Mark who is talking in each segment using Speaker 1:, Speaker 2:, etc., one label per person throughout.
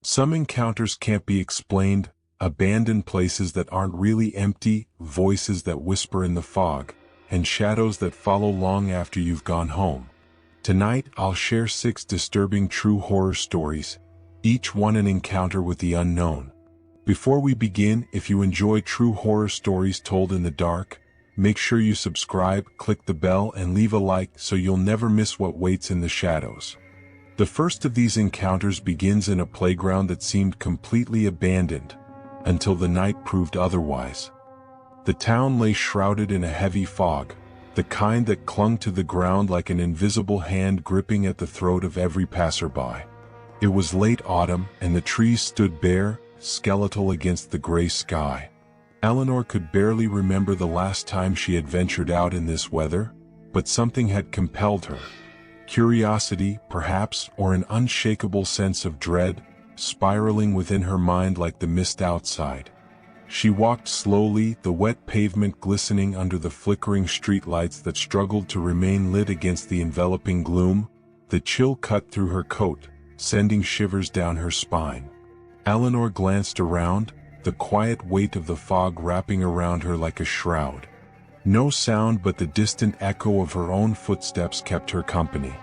Speaker 1: Some encounters can't be explained, abandoned places that aren't really empty, voices that whisper in the fog, and shadows that follow long after you've gone home. Tonight, I'll share 6 disturbing true horror stories, each one an encounter with the unknown. Before we begin, if you enjoy true horror stories told in the dark, make sure you subscribe, click the bell, and leave a like so you'll never miss what waits in the shadows. The first of these encounters begins in a playground that seemed completely abandoned, until the night proved otherwise. The town lay shrouded in a heavy fog, the kind that clung to the ground like an invisible hand gripping at the throat of every passerby. It was late autumn, and the trees stood bare, skeletal against the gray sky. Eleanor could barely remember the last time she had ventured out in this weather, but something had compelled her. Curiosity, perhaps, or an unshakable sense of dread, spiraling within her mind like the mist outside. She walked slowly, the wet pavement glistening under the flickering streetlights that struggled to remain lit against the enveloping gloom. The chill cut through her coat, sending shivers down her spine. Eleanor glanced around, the quiet weight of the fog wrapping around her like a shroud. No sound but the distant echo of her own footsteps kept her company.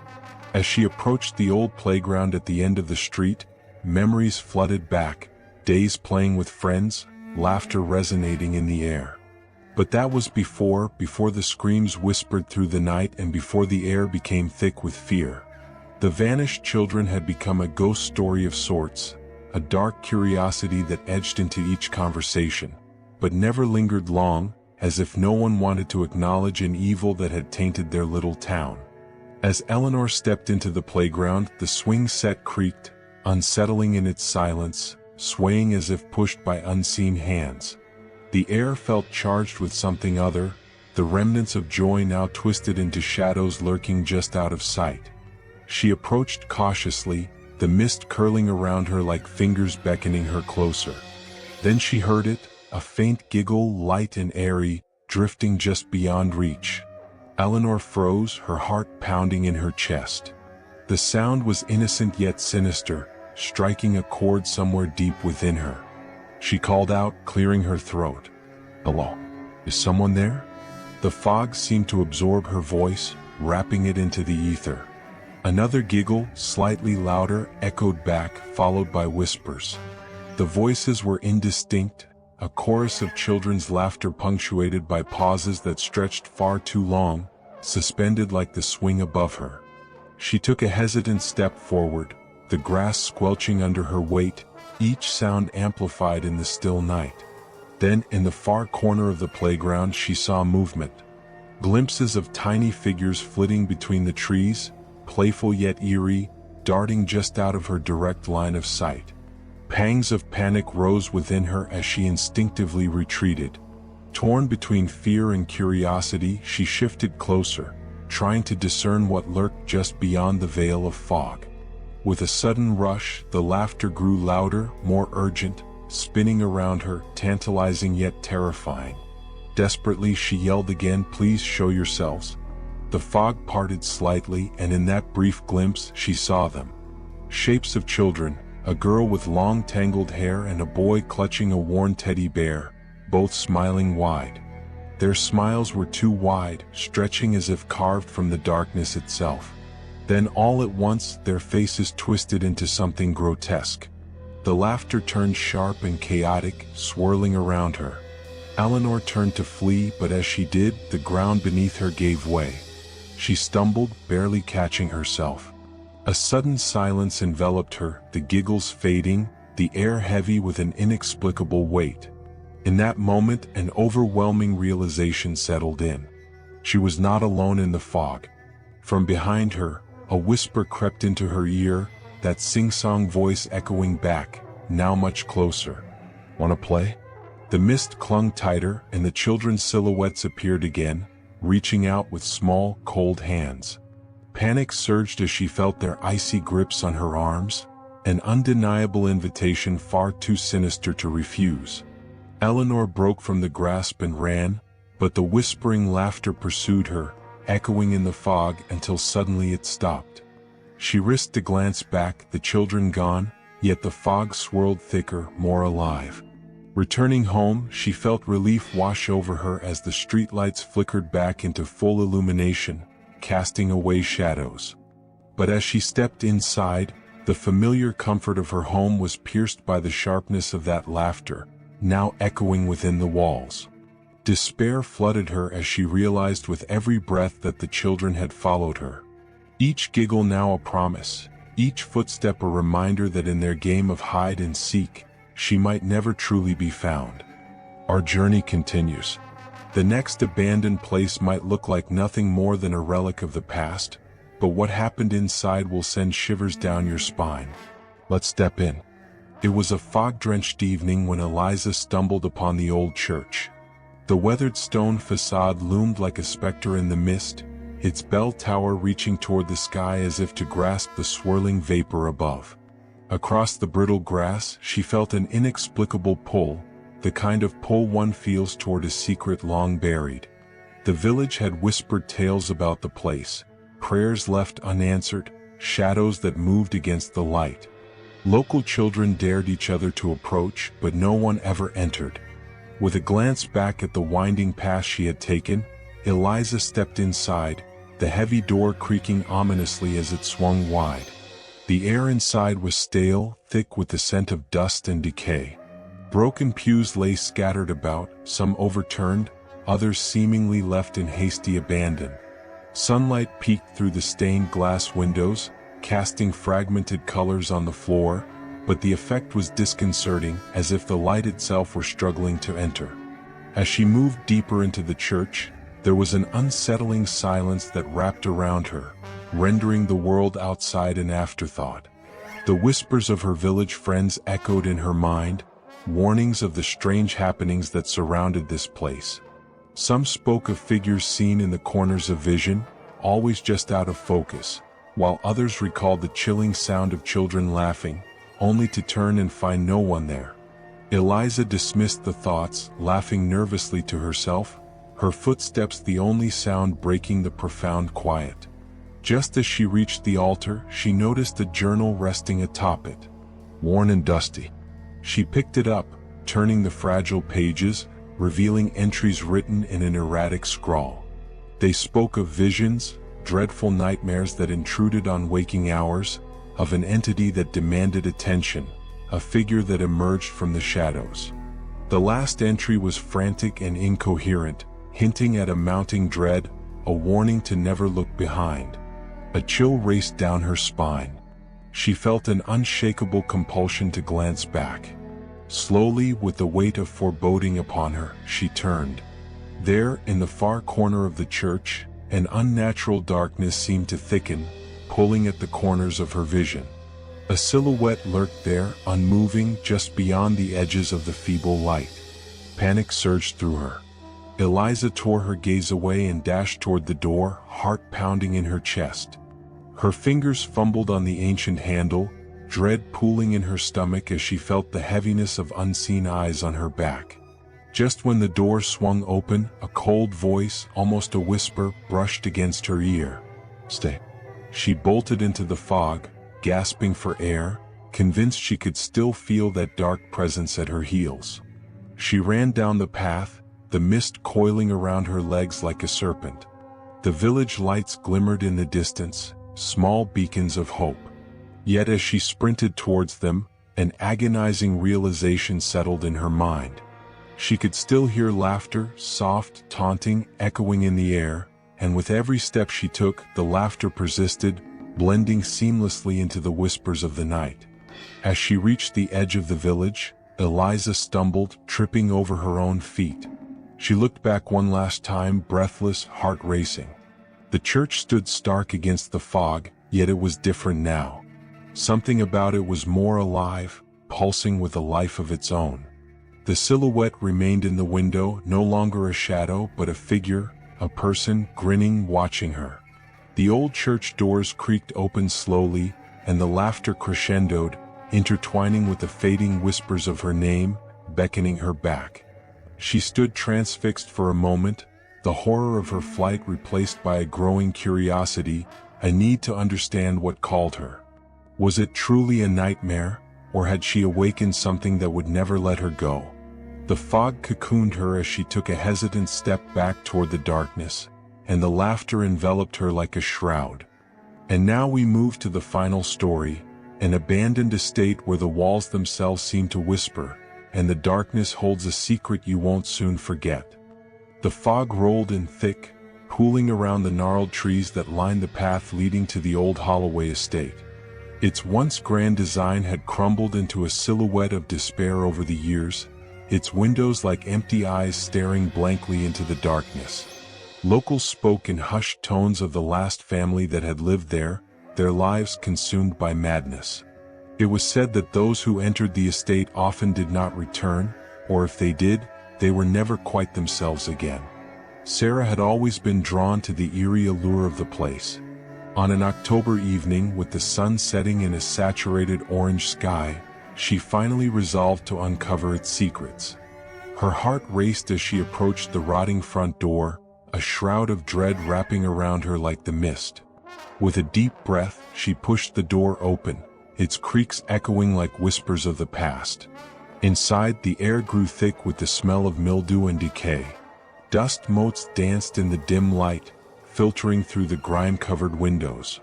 Speaker 1: As she approached the old playground at the end of the street, memories flooded back, days playing with friends, laughter resonating in the air. But that was before the screams whispered through the night and before the air became thick with fear. The vanished children had become a ghost story of sorts, a dark curiosity that edged into each conversation, but never lingered long, as if no one wanted to acknowledge an evil that had tainted their little town. As Eleanor stepped into the playground, the swing set creaked, unsettling in its silence, swaying as if pushed by unseen hands. The air felt charged with something other, the remnants of joy now twisted into shadows lurking just out of sight. She approached cautiously, the mist curling around her like fingers beckoning her closer. Then she heard it, a faint giggle, light and airy, drifting just beyond reach. Eleanor froze, her heart pounding in her chest. The sound was innocent yet sinister, striking a chord somewhere deep within her. She called out, clearing her throat. "Hello? Is someone there?" The fog seemed to absorb her voice, wrapping it into the ether. Another giggle, slightly louder, echoed back, followed by whispers. The voices were indistinct, a chorus of children's laughter punctuated by pauses that stretched far too long, suspended like the swing above her. She took a hesitant step forward, the grass squelching under her weight, each sound amplified in the still night. Then, in the far corner of the playground, she saw movement. Glimpses of tiny figures flitting between the trees, playful yet eerie, darting just out of her direct line of sight. Pangs of panic rose within her as she instinctively retreated. Torn between fear and curiosity, she shifted closer, trying to discern what lurked just beyond the veil of fog. With a sudden rush, the laughter grew louder, more urgent, spinning around her, tantalizing yet terrifying. Desperately, she yelled again, "Please show yourselves." The fog parted slightly, and in that brief glimpse, she saw them. Shapes of children, a girl with long tangled hair and a boy clutching a worn teddy bear, both smiling wide. Their smiles were too wide, stretching as if carved from the darkness itself. Then all at once, their faces twisted into something grotesque. The laughter turned sharp and chaotic, swirling around her. Eleanor turned to flee, but as she did, the ground beneath her gave way. She stumbled, barely catching herself. A sudden silence enveloped her, the giggles fading, the air heavy with an inexplicable weight. In that moment, an overwhelming realization settled in. She was not alone in the fog. From behind her, a whisper crept into her ear, that sing-song voice echoing back, now much closer. "Wanna play?" The mist clung tighter, and the children's silhouettes appeared again, reaching out with small, cold hands. Panic surged as she felt their icy grips on her arms, an undeniable invitation far too sinister to refuse. Eleanor broke from the grasp and ran, but the whispering laughter pursued her, echoing in the fog until suddenly it stopped. She risked a glance back, the children gone, yet the fog swirled thicker, more alive. Returning home, she felt relief wash over her as the streetlights flickered back into full illumination, casting away shadows. But as she stepped inside, the familiar comfort of her home was pierced by the sharpness of that laughter, now echoing within the walls. Despair flooded her as she realized with every breath that the children had followed her. Each giggle now a promise, each footstep a reminder that in their game of hide and seek, she might never truly be found. Our journey continues. The next abandoned place might look like nothing more than a relic of the past, but what happened inside will send shivers down your spine. Let's step in. It was a fog-drenched evening when Eliza stumbled upon the old church. The weathered stone facade loomed like a specter in the mist, its bell tower reaching toward the sky as if to grasp the swirling vapor above. Across the brittle grass, she felt an inexplicable pull, the kind of pull one feels toward a secret long buried. The village had whispered tales about the place, prayers left unanswered, shadows that moved against the light. Local children dared each other to approach, but no one ever entered. With a glance back at the winding path she had taken, Eliza stepped inside, the heavy door creaking ominously as it swung wide. The air inside was stale, thick with the scent of dust and decay. Broken pews lay scattered about, some overturned, others seemingly left in hasty abandon. Sunlight peeked through the stained glass windows, casting fragmented colors on the floor, but the effect was disconcerting, as if the light itself were struggling to enter. As she moved deeper into the church, there was an unsettling silence that wrapped around her, rendering the world outside an afterthought. The whispers of her village friends echoed in her mind, warnings of the strange happenings that surrounded this place. Some spoke of figures seen in the corners of vision, always just out of focus, while others recalled the chilling sound of children laughing, only to turn and find no one there. Eliza dismissed the thoughts, laughing nervously to herself, her footsteps the only sound breaking the profound quiet. Just as she reached the altar, she noticed a journal resting atop it, worn and dusty. She picked it up, turning the fragile pages, revealing entries written in an erratic scrawl. They spoke of visions, dreadful nightmares that intruded on waking hours, of an entity that demanded attention, a figure that emerged from the shadows. The last entry was frantic and incoherent, hinting at a mounting dread, a warning to never look behind. A chill raced down her spine. She felt an unshakable compulsion to glance back. Slowly, with the weight of foreboding upon her, she turned. There, in the far corner of the church, an unnatural darkness seemed to thicken, pulling at the corners of her vision. A silhouette lurked there, unmoving, just beyond the edges of the feeble light. Panic surged through her. Eliza tore her gaze away and dashed toward the door, heart pounding in her chest. Her fingers fumbled on the ancient handle, dread pooling in her stomach as she felt the heaviness of unseen eyes on her back. Just when the door swung open, a cold voice, almost a whisper, brushed against her ear. "Stay." She bolted into the fog, gasping for air, convinced she could still feel that dark presence at her heels. She ran down the path, the mist coiling around her legs like a serpent. The village lights glimmered in the distance, small beacons of hope. Yet as she sprinted towards them, an agonizing realization settled in her mind. She could still hear laughter, soft, taunting, echoing in the air, and with every step she took, the laughter persisted, blending seamlessly into the whispers of the night. As she reached the edge of the village, Eliza stumbled, tripping over her own feet. She looked back one last time, breathless, heart racing. The church stood stark against the fog, yet it was different now. Something about it was more alive, pulsing with a life of its own. The silhouette remained in the window, no longer a shadow but a figure, a person, grinning, watching her. The old church doors creaked open slowly, and the laughter crescendoed, intertwining with the fading whispers of her name, beckoning her back. She stood transfixed for a moment, the horror of her flight replaced by a growing curiosity, a need to understand what called her. Was it truly a nightmare, or had she awakened something that would never let her go? The fog cocooned her as she took a hesitant step back toward the darkness, and the laughter enveloped her like a shroud. And now we move to the final story, an abandoned estate where the walls themselves seem to whisper, and the darkness holds a secret you won't soon forget. The fog rolled in thick, pooling around the gnarled trees that lined the path leading to the old Holloway estate. Its once grand design had crumbled into a silhouette of despair over the years, its windows like empty eyes staring blankly into the darkness. Locals spoke in hushed tones of the last family that had lived there, their lives consumed by madness. It was said that those who entered the estate often did not return, or if they did, they were never quite themselves again. Sarah had always been drawn to the eerie allure of the place. On an October evening with the sun setting in a saturated orange sky, she finally resolved to uncover its secrets. Her heart raced as she approached the rotting front door, a shroud of dread wrapping around her like the mist. With a deep breath, she pushed the door open, its creaks echoing like whispers of the past. Inside, the air grew thick with the smell of mildew and decay. Dust motes danced in the dim light, filtering through the grime-covered windows.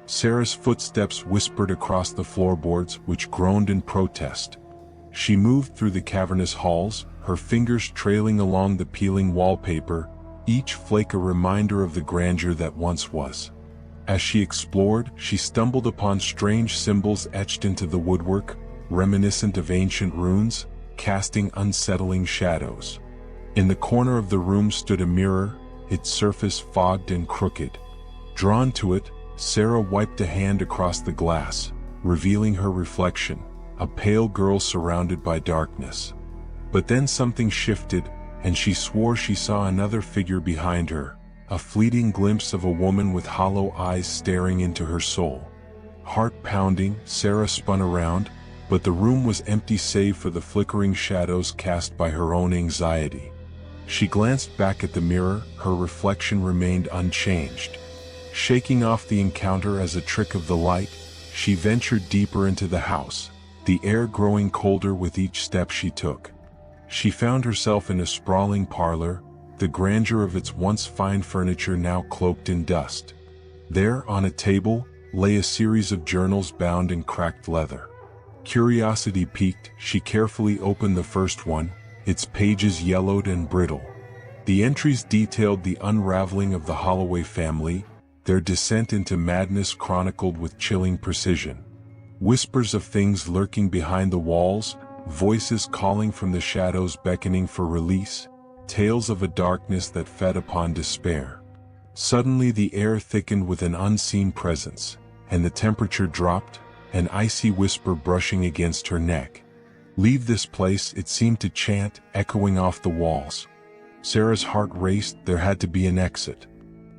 Speaker 1: Sarah's footsteps whispered across the floorboards, which groaned in protest. She moved through the cavernous halls, her fingers trailing along the peeling wallpaper, each flake a reminder of the grandeur that once was. As she explored, she stumbled upon strange symbols etched into the woodwork, reminiscent of ancient runes, casting unsettling shadows. In the corner of the room stood a mirror, its surface fogged and crooked. Drawn to it, Sarah wiped a hand across the glass, revealing her reflection, a pale girl surrounded by darkness. But then something shifted, and she swore she saw another figure behind her, a fleeting glimpse of a woman with hollow eyes staring into her soul. Heart pounding, Sarah spun around, but the room was empty save for the flickering shadows cast by her own anxiety. She glanced back at the mirror, her reflection remained unchanged. Shaking off the encounter as a trick of the light, she ventured deeper into the house, the air growing colder with each step she took. She found herself in a sprawling parlor, the grandeur of its once fine furniture now cloaked in dust. There, on a table, lay a series of journals bound in cracked leather. Curiosity piqued, she carefully opened the first one, its pages yellowed and brittle. The entries detailed the unraveling of the Holloway family, their descent into madness chronicled with chilling precision. Whispers of things lurking behind the walls, voices calling from the shadows beckoning for release, tales of a darkness that fed upon despair. Suddenly the air thickened with an unseen presence, and the temperature dropped, an icy whisper brushing against her neck. "Leave this place," it seemed to chant, echoing off the walls. Sarah's heart raced, there had to be an exit.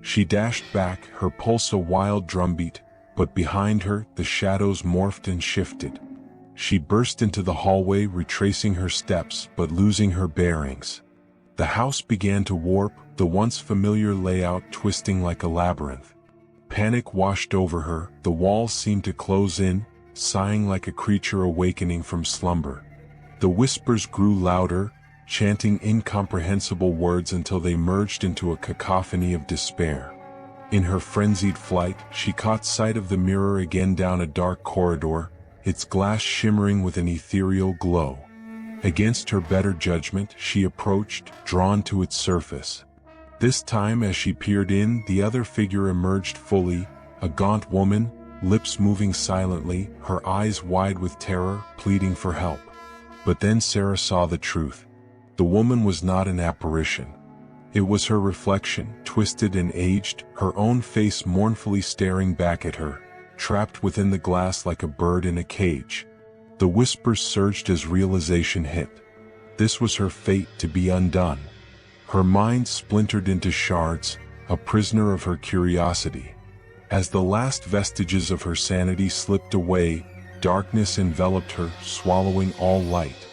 Speaker 1: She dashed back, her pulse a wild drumbeat, but behind her, the shadows morphed and shifted. She burst into the hallway, retracing her steps, but losing her bearings. The house began to warp, the once familiar layout twisting like a labyrinth. Panic washed over her, the walls seemed to close in, sighing like a creature awakening from slumber. The whispers grew louder, chanting incomprehensible words until they merged into a cacophony of despair. In her frenzied flight, she caught sight of the mirror again down a dark corridor, its glass shimmering with an ethereal glow. Against her better judgment, she approached, drawn to its surface. This time as she peered in, the other figure emerged fully, a gaunt woman, lips moving silently, her eyes wide with terror, pleading for help. But then Sarah saw the truth. The woman was not an apparition. It was her reflection, twisted and aged, her own face mournfully staring back at her, trapped within the glass like a bird in a cage. The whispers surged as realization hit. This was her fate, to be undone. Her mind splintered into shards, a prisoner of her curiosity. As the last vestiges of her sanity slipped away, darkness enveloped her, swallowing all light.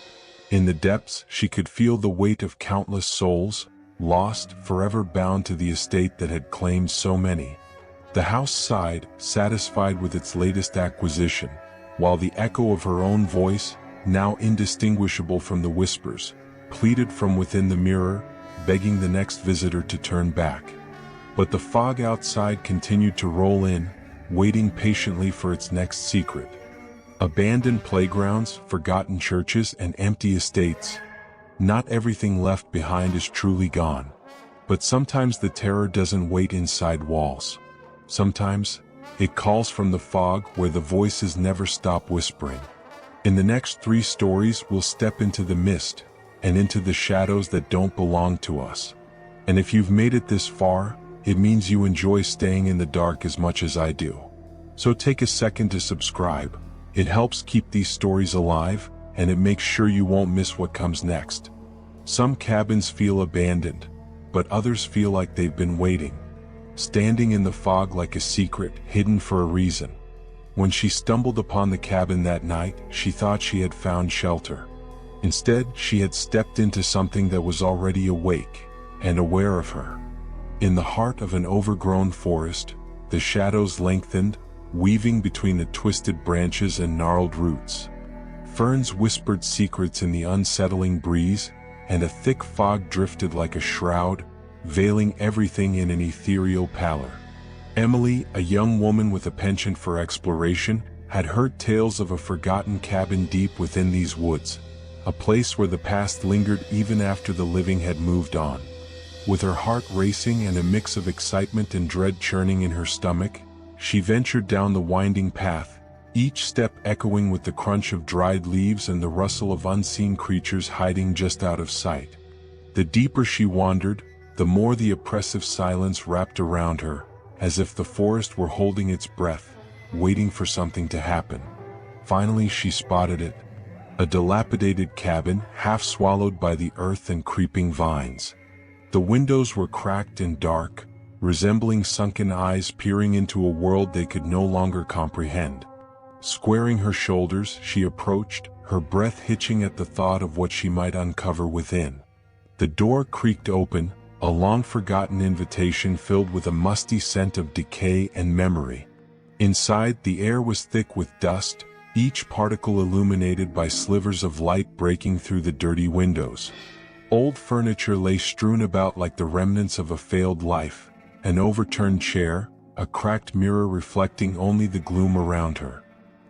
Speaker 1: In the depths, she could feel the weight of countless souls, lost, forever bound to the estate that had claimed so many. The house sighed, satisfied with its latest acquisition, while the echo of her own voice, now indistinguishable from the whispers, pleaded from within the mirror, begging the next visitor to turn back. But the fog outside continued to roll in, waiting patiently for its next secret. Abandoned playgrounds, forgotten churches, and empty estates. Not everything left behind is truly gone. But sometimes the terror doesn't wait inside walls. Sometimes, it calls from the fog where the voices never stop whispering. In the next 3 stories, we'll step into the mist, and into the shadows that don't belong to us. And if you've made it this far, it means you enjoy staying in the dark as much as I do. So take a second to subscribe. It helps keep these stories alive, and it makes sure you won't miss what comes next. Some cabins feel abandoned, but others feel like they've been waiting, standing in the fog like a secret, hidden for a reason. When she stumbled upon the cabin that night, she thought she had found shelter. Instead, she had stepped into something that was already awake and aware of her. In the heart of an overgrown forest, the shadows lengthened, weaving between the twisted branches and gnarled roots. Ferns whispered secrets in the unsettling breeze, and a thick fog drifted like a shroud, veiling everything in an ethereal pallor. Emily, a young woman with a penchant for exploration, had heard tales of a forgotten cabin deep within these woods, a place where the past lingered even after the living had moved on. With her heart racing and a mix of excitement and dread churning in her stomach, she ventured down the winding path, each step echoing with the crunch of dried leaves and the rustle of unseen creatures hiding just out of sight. The deeper she wandered, the more the oppressive silence wrapped around her, as if the forest were holding its breath, waiting for something to happen. Finally she spotted it. A dilapidated cabin, half swallowed by the earth and creeping vines. The windows were cracked and dark, resembling sunken eyes peering into a world they could no longer comprehend. Squaring her shoulders, she approached, her breath hitching at the thought of what she might uncover within. The door creaked open, a long-forgotten invitation filled with a musty scent of decay and memory. Inside, the air was thick with dust, each particle illuminated by slivers of light breaking through the dirty windows. Old furniture lay strewn about like the remnants of a failed life. An overturned chair, a cracked mirror reflecting only the gloom around her.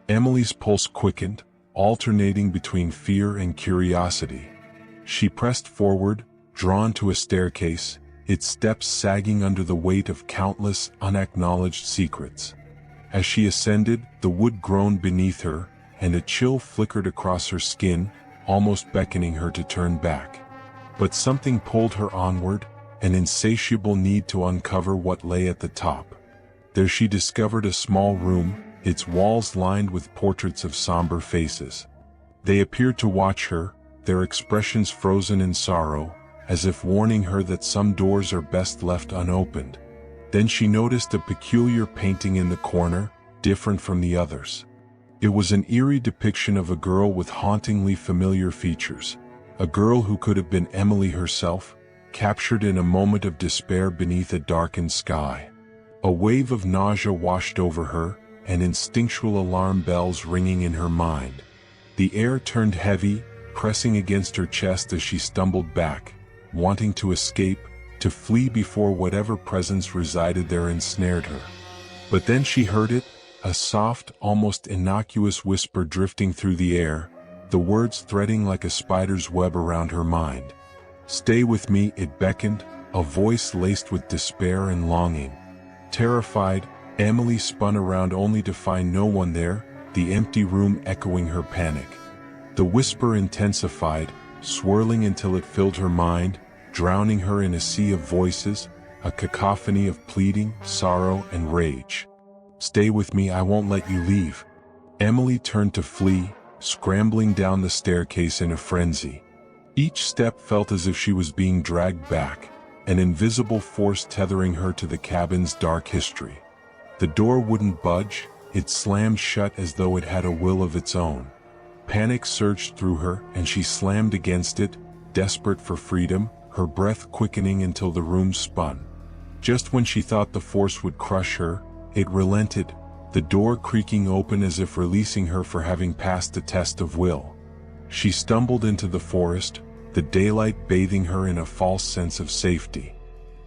Speaker 1: Emily's pulse quickened, alternating between fear and curiosity. She pressed forward, drawn to a staircase, its steps sagging under the weight of countless, unacknowledged secrets. As she ascended, the wood groaned beneath her, and a chill flickered across her skin, almost beckoning her to turn back. But something pulled her onward, an insatiable need to uncover what lay at the top. There she discovered a small room, its walls lined with portraits of somber faces. They appeared to watch her, their expressions frozen in sorrow, as if warning her that some doors are best left unopened. Then she noticed a peculiar painting in the corner, different from the others. It was an eerie depiction of a girl with hauntingly familiar features, a girl who could have been Emily herself, captured in a moment of despair beneath a darkened sky. A wave of nausea washed over her, and instinctual alarm bells ringing in her mind. The air turned heavy, pressing against her chest as she stumbled back, wanting to escape, to flee before whatever presence resided there ensnared her. But then she heard it, a soft, almost innocuous whisper drifting through the air, the words threading like a spider's web around her mind. "Stay with me," it beckoned, a voice laced with despair and longing. Terrified, Emily spun around only to find no one there, the empty room echoing her panic. The whisper intensified, swirling until it filled her mind, drowning her in a sea of voices, a cacophony of pleading, sorrow, and rage. "Stay with me, I won't let you leave." Emily turned to flee, scrambling down the staircase in a frenzy. Each step felt as if she was being dragged back, an invisible force tethering her to the cabin's dark history. The door wouldn't budge, it slammed shut as though it had a will of its own. Panic surged through her, and she slammed against it, desperate for freedom, her breath quickening until the room spun. Just when she thought the force would crush her, it relented, the door creaking open as if releasing her for having passed the test of will. She stumbled into the forest, the daylight bathing her in a false sense of safety.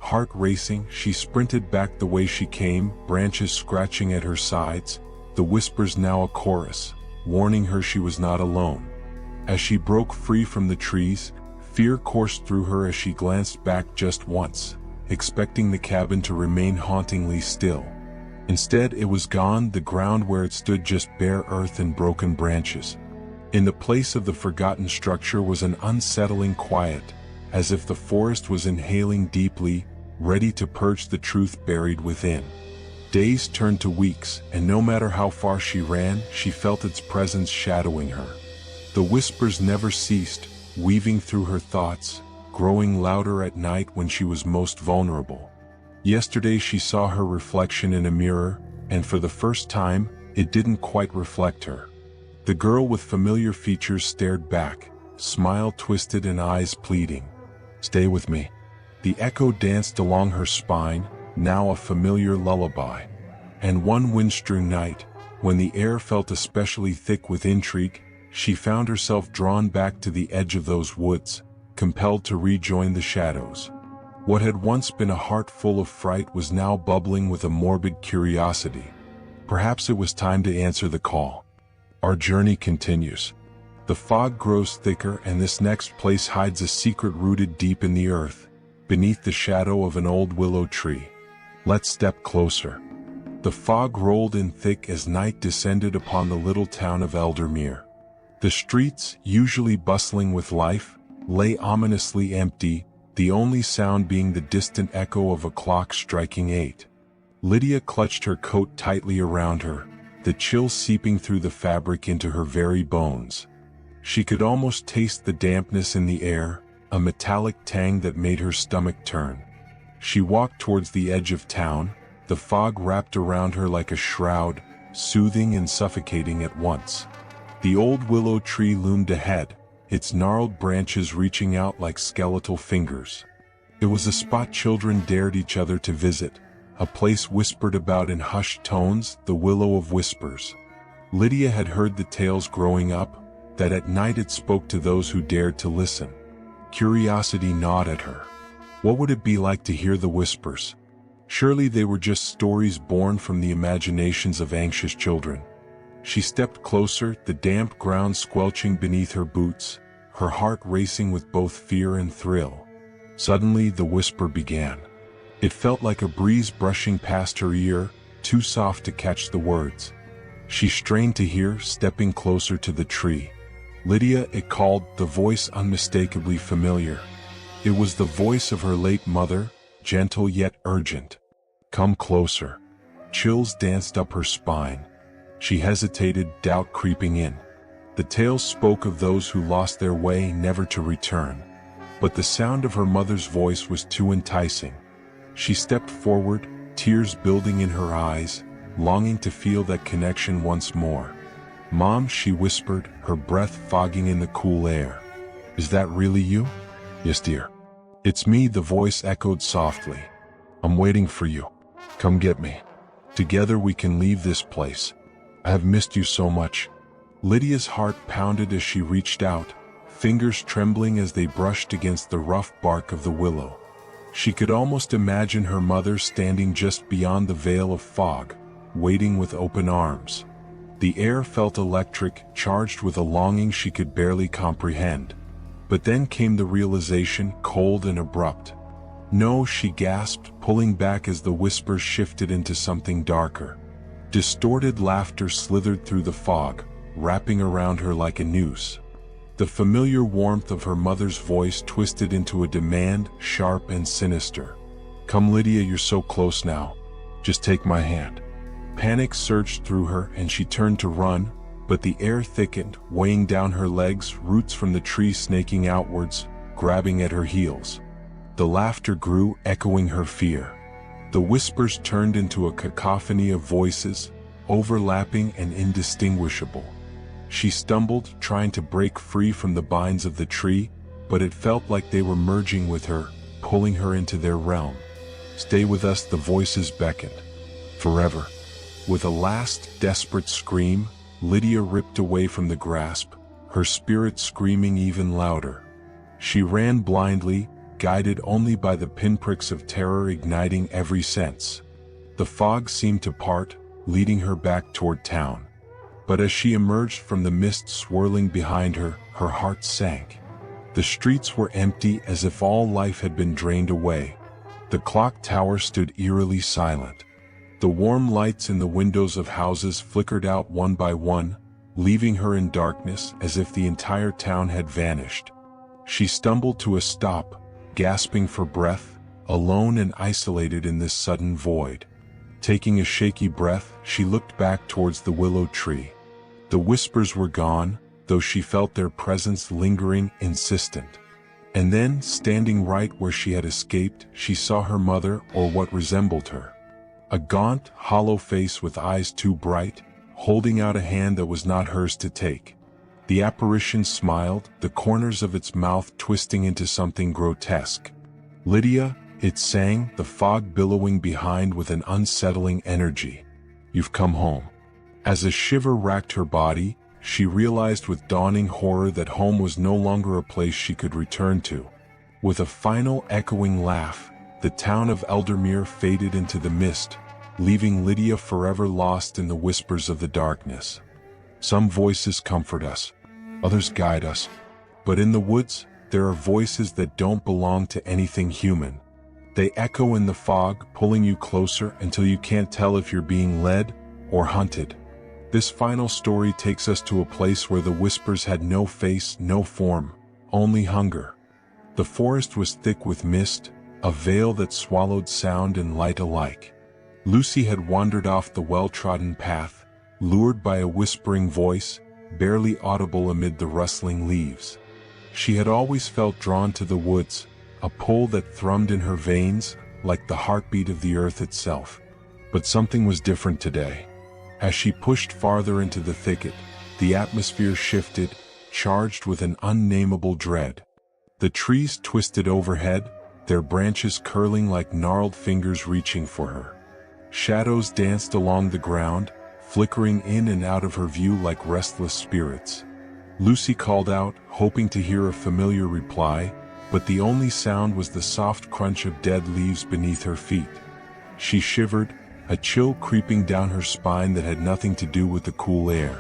Speaker 1: Heart racing, she sprinted back the way she came, branches scratching at her sides, the whispers now a chorus, warning her she was not alone. As she broke free from the trees, fear coursed through her as she glanced back just once, expecting the cabin to remain hauntingly still. Instead, it was gone, the ground where it stood just bare earth and broken branches. In the place of the forgotten structure was an unsettling quiet, as if the forest was inhaling deeply, ready to purge the truth buried within. Days turned to weeks, and no matter how far she ran, she felt its presence shadowing her. The whispers never ceased, weaving through her thoughts, growing louder at night when she was most vulnerable. Yesterday she saw her reflection in a mirror, and for the first time, it didn't quite reflect her. The girl with familiar features stared back, smile twisted and eyes pleading. "Stay with me." The echo danced along her spine, now a familiar lullaby. And one wind-strewn night, when the air felt especially thick with intrigue, she found herself drawn back to the edge of those woods, compelled to rejoin the shadows. What had once been a heart full of fright was now bubbling with a morbid curiosity. Perhaps it was time to answer the call. Our journey continues. The fog grows thicker, and this next place hides a secret rooted deep in the earth, beneath the shadow of an old willow tree. Let's step closer. The fog rolled in thick as night descended upon the little town of Eldermere. The streets, usually bustling with life, lay ominously empty, the only sound being the distant echo of a clock striking 8. Lydia clutched her coat tightly around her, the chill seeping through the fabric into her very bones. She could almost taste the dampness in the air, a metallic tang that made her stomach turn. She walked towards the edge of town, the fog wrapped around her like a shroud, soothing and suffocating at once. The old willow tree loomed ahead, its gnarled branches reaching out like skeletal fingers. It was a spot children dared each other to visit, a place whispered about in hushed tones, the Willow of Whispers. Lydia had heard the tales growing up, that at night it spoke to those who dared to listen. Curiosity gnawed at her. What would it be like to hear the whispers? Surely they were just stories born from the imaginations of anxious children. She stepped closer, the damp ground squelching beneath her boots, her heart racing with both fear and thrill. Suddenly the whisper began. It felt like a breeze brushing past her ear, too soft to catch the words. She strained to hear, stepping closer to the tree. "Lydia," it called, the voice unmistakably familiar. It was the voice of her late mother, gentle yet urgent. "Come closer." Chills danced up her spine. She hesitated, doubt creeping in. The tales spoke of those who lost their way, never to return. But the sound of her mother's voice was too enticing. She stepped forward, tears building in her eyes, longing to feel that connection once more. "Mom," she whispered, her breath fogging in the cool air. "Is that really you?" "Yes, dear. It's me," the voice echoed softly. "I'm waiting for you. Come get me. Together we can leave this place. I have missed you so much." Lydia's heart pounded as she reached out, fingers trembling as they brushed against the rough bark of the willow. She could almost imagine her mother standing just beyond the veil of fog, waiting with open arms. The air felt electric, charged with a longing she could barely comprehend. But then came the realization, cold and abrupt. "No," she gasped, pulling back as the whispers shifted into something darker. Distorted laughter slithered through the fog, wrapping around her like a noose. The familiar warmth of her mother's voice twisted into a demand, sharp and sinister. "Come, Lydia, you're so close now. Just take my hand." Panic surged through her and she turned to run, but the air thickened, weighing down her legs, roots from the tree snaking outwards, grabbing at her heels. The laughter grew, echoing her fear. The whispers turned into a cacophony of voices, overlapping and indistinguishable. She stumbled, trying to break free from the binds of the tree, but it felt like they were merging with her, pulling her into their realm. "Stay with us," the voices beckoned. "Forever." With a last, desperate scream, Lydia ripped away from the grasp, her spirit screaming even louder. She ran blindly, guided only by the pinpricks of terror igniting every sense. The fog seemed to part, leading her back toward town. But as she emerged from the mist swirling behind her, her heart sank. The streets were empty as if all life had been drained away. The clock tower stood eerily silent. The warm lights in the windows of houses flickered out one by one, leaving her in darkness as if the entire town had vanished. She stumbled to a stop, gasping for breath, alone and isolated in this sudden void. Taking a shaky breath, she looked back towards the willow tree. The whispers were gone, though she felt their presence lingering, insistent. And then, standing right where she had escaped, she saw her mother, or what resembled her. A gaunt, hollow face with eyes too bright, holding out a hand that was not hers to take. The apparition smiled, the corners of its mouth twisting into something grotesque. "Lydia," it sang, the fog billowing behind with an unsettling energy. "You've come home." As a shiver racked her body, she realized with dawning horror that home was no longer a place she could return to. With a final echoing laugh, the town of Eldermere faded into the mist, leaving Lydia forever lost in the whispers of the darkness. Some voices comfort us, others guide us. But in the woods, there are voices that don't belong to anything human. They echo in the fog, pulling you closer until you can't tell if you're being led or hunted. This final story takes us to a place where the whispers had no face, no form, only hunger. The forest was thick with mist, a veil that swallowed sound and light alike. Lucy had wandered off the well-trodden path, lured by a whispering voice, barely audible amid the rustling leaves. She had always felt drawn to the woods, a pull that thrummed in her veins, like the heartbeat of the earth itself. But something was different today. As she pushed farther into the thicket, the atmosphere shifted, charged with an unnameable dread. The trees twisted overhead, their branches curling like gnarled fingers reaching for her. Shadows danced along the ground, flickering in and out of her view like restless spirits. Lucy called out, hoping to hear a familiar reply, but the only sound was the soft crunch of dead leaves beneath her feet. She shivered, a chill creeping down her spine that had nothing to do with the cool air.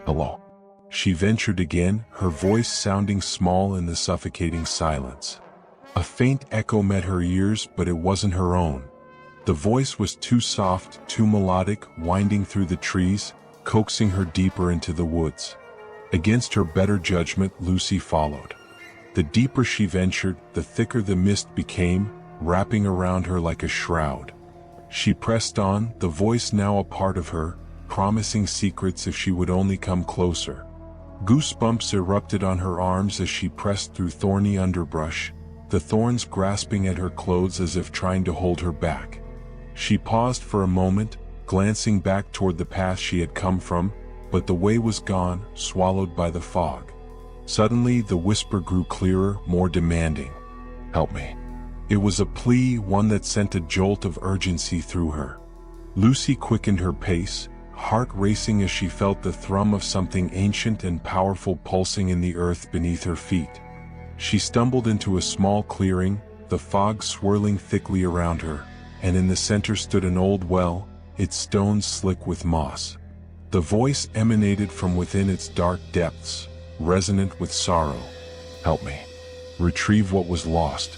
Speaker 1: "Hello." She ventured again, her voice sounding small in the suffocating silence. A faint echo met her ears, but it wasn't her own. The voice was too soft, too melodic, winding through the trees, coaxing her deeper into the woods. Against her better judgment, Lucy followed. The deeper she ventured, the thicker the mist became, wrapping around her like a shroud. She pressed on, the voice now a part of her, promising secrets if she would only come closer. Goosebumps erupted on her arms as she pressed through thorny underbrush, the thorns grasping at her clothes as if trying to hold her back. She paused for a moment, glancing back toward the path she had come from, but the way was gone, swallowed by the fog. Suddenly, the whisper grew clearer, more demanding. "Help me." It was a plea, one that sent a jolt of urgency through her. Lucy quickened her pace, heart racing as she felt the thrum of something ancient and powerful pulsing in the earth beneath her feet. She stumbled into a small clearing, the fog swirling thickly around her, and in the center stood an old well, its stones slick with moss. The voice emanated from within its dark depths, resonant with sorrow. "Help me. Retrieve what was lost."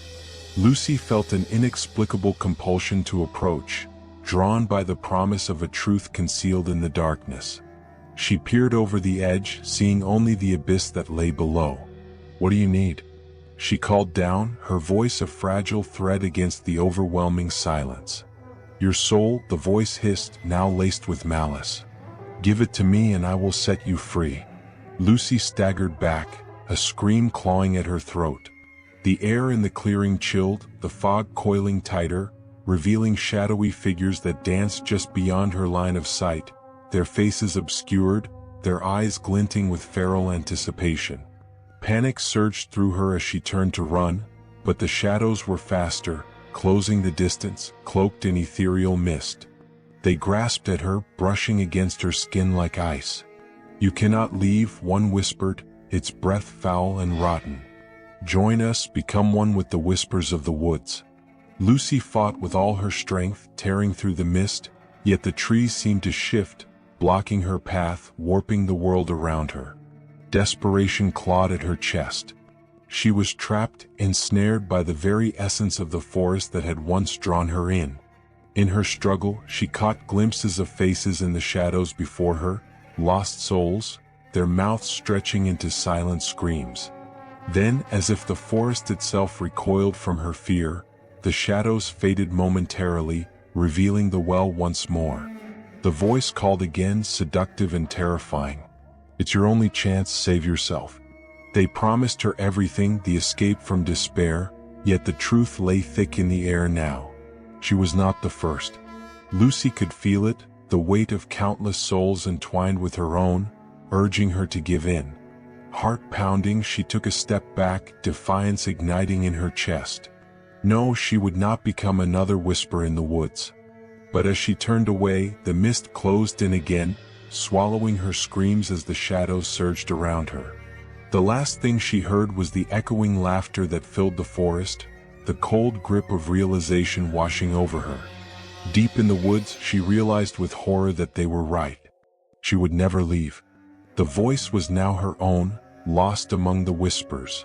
Speaker 1: Lucy felt an inexplicable compulsion to approach, drawn by the promise of a truth concealed in the darkness. She peered over the edge, seeing only the abyss that lay below. "What do you need?" She called down, her voice a fragile thread against the overwhelming silence. "Your soul," the voice hissed, now laced with malice. "Give it to me and I will set you free." Lucy staggered back, a scream clawing at her throat. The air in the clearing chilled, the fog coiling tighter, revealing shadowy figures that danced just beyond her line of sight, their faces obscured, their eyes glinting with feral anticipation. Panic surged through her as she turned to run, but the shadows were faster, closing the distance, cloaked in ethereal mist. They grasped at her, brushing against her skin like ice. "You cannot leave," one whispered, "its breath foul and rotten. Join us, become one with the whispers of the woods." Lucy fought with all her strength, tearing through the mist, yet the trees seemed to shift, blocking her path, warping the world around her. Desperation clawed at her chest. She was trapped, ensnared by the very essence of the forest that had once drawn her in. In her struggle, she caught glimpses of faces in the shadows before her, lost souls, their mouths stretching into silent screams. Then, as if the forest itself recoiled from her fear, the shadows faded momentarily, revealing the well once more. The voice called again, seductive and terrifying. "It's your only chance, save yourself." They promised her everything, the escape from despair, yet the truth lay thick in the air now. She was not the first. Lucy could feel it, the weight of countless souls entwined with her own, urging her to give in. Heart pounding, she took a step back, defiance igniting in her chest. No, she would not become another whisper in the woods. But as she turned away, the mist closed in again, swallowing her screams as the shadows surged around her. The last thing she heard was the echoing laughter that filled the forest, the cold grip of realization washing over her. Deep in the woods, she realized with horror that they were right. She would never leave. The voice was now her own, lost among the whispers.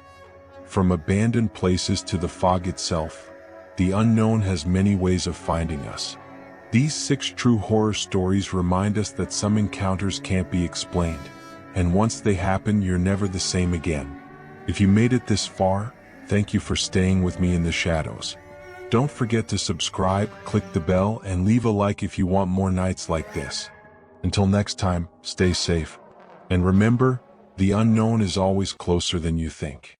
Speaker 1: From abandoned places to the fog itself, the unknown has many ways of finding us. These 6 true horror stories remind us that some encounters can't be explained, and once they happen, you're never the same again. If you made it this far, thank you for staying with me in the shadows. Don't forget to subscribe, click the bell, and leave a like if you want more nights like this. Until next time, stay safe. And remember, the unknown is always closer than you think.